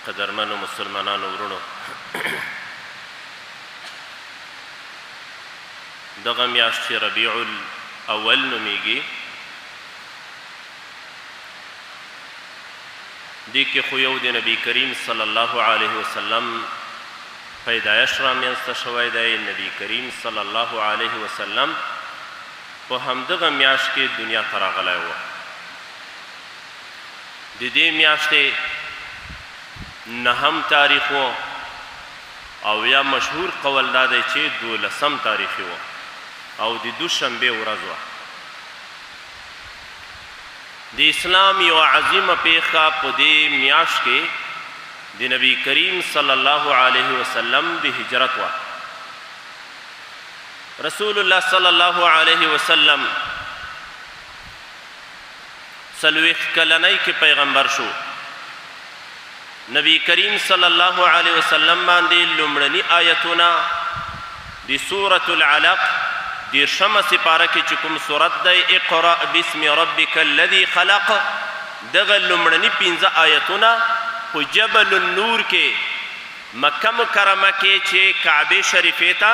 قدرمنو مسلمانانو ورونو دغه میاشت چې ربیع الاول نومیږي دې کې خو یو د نبی کریم صلی الله علیه وسلم پیدایش رامنځته شوی دی. نبی کریم صلی الله علیه وسلم په همدغه میاشت کې دنیا ته راغلی و. د دې میاشتې نهم تاریخ و او یا مشهور قول دا دی چې 12 تاریخ و او د دوشنبې ورځ وه. د اسلام یو عظیمه پیښه په دې میاشت کې د نبی کریم صلی الله علیه وسلم د هجرت وه. رسول الله صلی الله علیه وسلم 40 کلنۍ کې پیغمبر شو. نبی کریم صلی الله علیه وسلم باندې لومړني آیتونه د سورة العلق 10مه سپاره کې چې کوم سورت دی اقرأ باسم ربک الذي خلق، دغه لومړني 15 آیتونه په جبل النور کې مکه مکرمه کې چې کعبه شریفې ته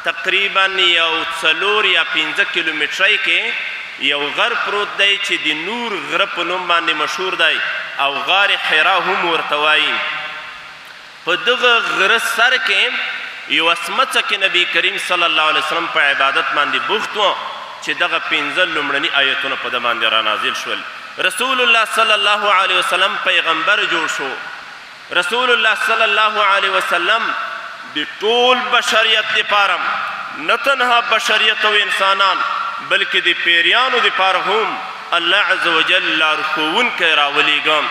تقریبا یو 4 یا 15 کیلومترۍ کې یو غر پروت دی چې د نور غره په نوم باندې مشهور دی او غار حرا هم ورته وایي. په دغه غره سر کې یو اسمڅه کې نبی کریم صلی الله علیه وسلم په عبادت باندې بوخت و چې دغه 15 لومړني آیتونه په ده باندې رانازل شول. رسول الله صلی الله علیه وسلم پیغمبر جوړ شو. رسول الله صلی الله علیه وسلم د ټول بشریت دپاره نه تنها بشریت او انسانان بلکې د پیریانو دپاره هم الله عز وجل لارښوونکی راولیږه.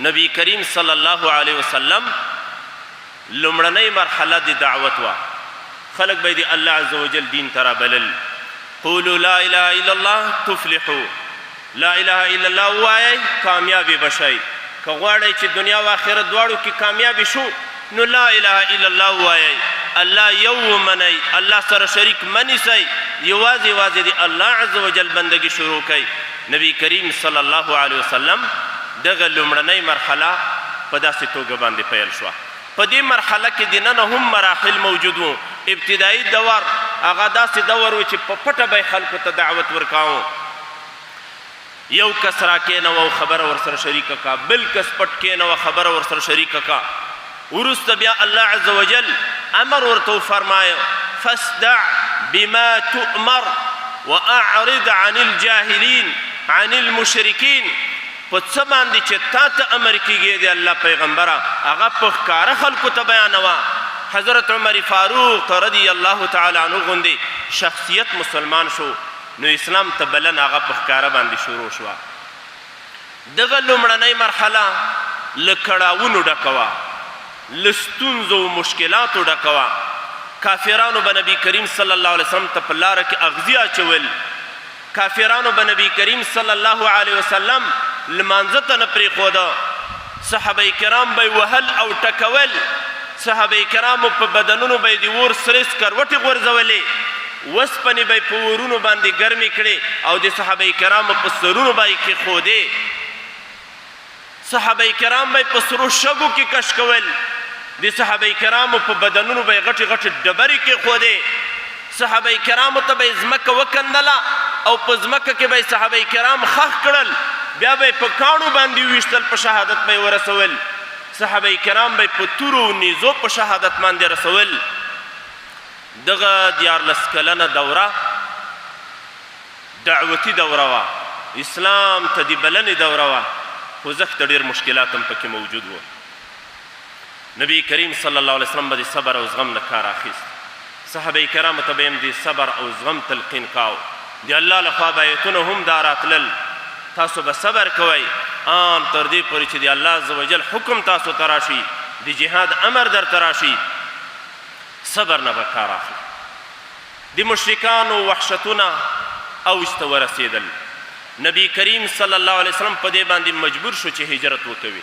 نبی کریم صلی الله علیه وسلم لومړنۍ مرحله د دعوت وه. خلک به یې د الله عز وجل دین ته رابلل. قولوا لا اله الا الله تفلحوا، لا اله الا الله ووایئ کامیابې به شئ. که غواړئ چې دنیا و آخرت دواړو کې کامیابې شو نو لا اله الا الله ووایئ، الله یو ومنئ، الله سره شریک مه نیسئ، یوازې یوازې د الله عز وجل بندګي شروع کئ. نبی کریم صلی الله علیه وسلم دغه لومړنۍ مرحله په داسې توګه باندې پیل شوه. په دې مرحله کې دننه هم مراحل موجود وو. ابتدایي دور هغه داسې دور و چې په پټه به یې خلکو ته دعوت ورکاوه. یو کس راکېنوه او خبره ورسره شریکه کا، بل کس پټ کېنوه خبره ورسره شریکه کا. وروسته بیا الله عز وجل امر ورته وفرمایه فاصدع بما تؤمر واعرض عن الجاهلین عن المشرکین. په څه باندې چې تا ته امر کیږي د الله پیغمبره هغه په ښکاره خلکو ته بیانوه. حضرت عمر فاروق رضی الله تعالی عنه غوندې شخصیت مسلمان شو نو اسلام ته بلنه هغه په ښکاره باندې شروع شوه. دغه لومړنۍ مرحله له کړاوونو ډکه وه، له ستونزو و مشکلاتو ډکه وه. کافرانو به نبی کریم صلی الله علیه وسلم ته په لاره کې اغزي اچول. کافرانو به نبی کریم صلی الله علیه وسلم لمانځه ته نه پرېښوده. صحابه کرام به یې وهل او ټکول. صحابه کرامو په بدنونو به یې د اور سرې سکروټې غورځولې. وسپنې به یې په اورونو باندې ګرمې کړې او د صحابه کرامو په سرونو به یې کېښودې. صحابه کرام به یې په سرو شګو کې کش کول. د صحابه کرامو په بدنونو به یې غټې غټې ډبرې کېښودې. صحابه کرامو ته به یې ځمکه وکندله او په ځمکه کې به یې صحابه کرام خښ کړل. بیا به یې په کاڼو باندې وویشتل، په شهادت به یې ورسول. صحابه کرام به یې په تورو و نیزو په شهادت باندې رسول. دغه 14 کلنه دوره دعوتي دوره وه، اسلام ته د بلنې دوره وه، خو ځکه ډېر مشکلات هم پکې موجود وو. نبی کریم صلی الله علیه وسلم به د صبر او زغم نه کار اخیست. صحابه کرامو ته به یې د صبر او زغم تلقین کاو. د الله لخوا به آیتونه هم دا راتلل تاسو به صبر کوئ آن تر دې پورې چې د الله عز وجل حکم تاسو ته راشي، د جهاد امر درته راشي، صبر نه به کار اخلي. د مشرکانو وحشتونه اوج ته ورسېدل. نبی کریم صلی الله علیه وسلم په دې باندې مجبور شو چې هجرت وکوي.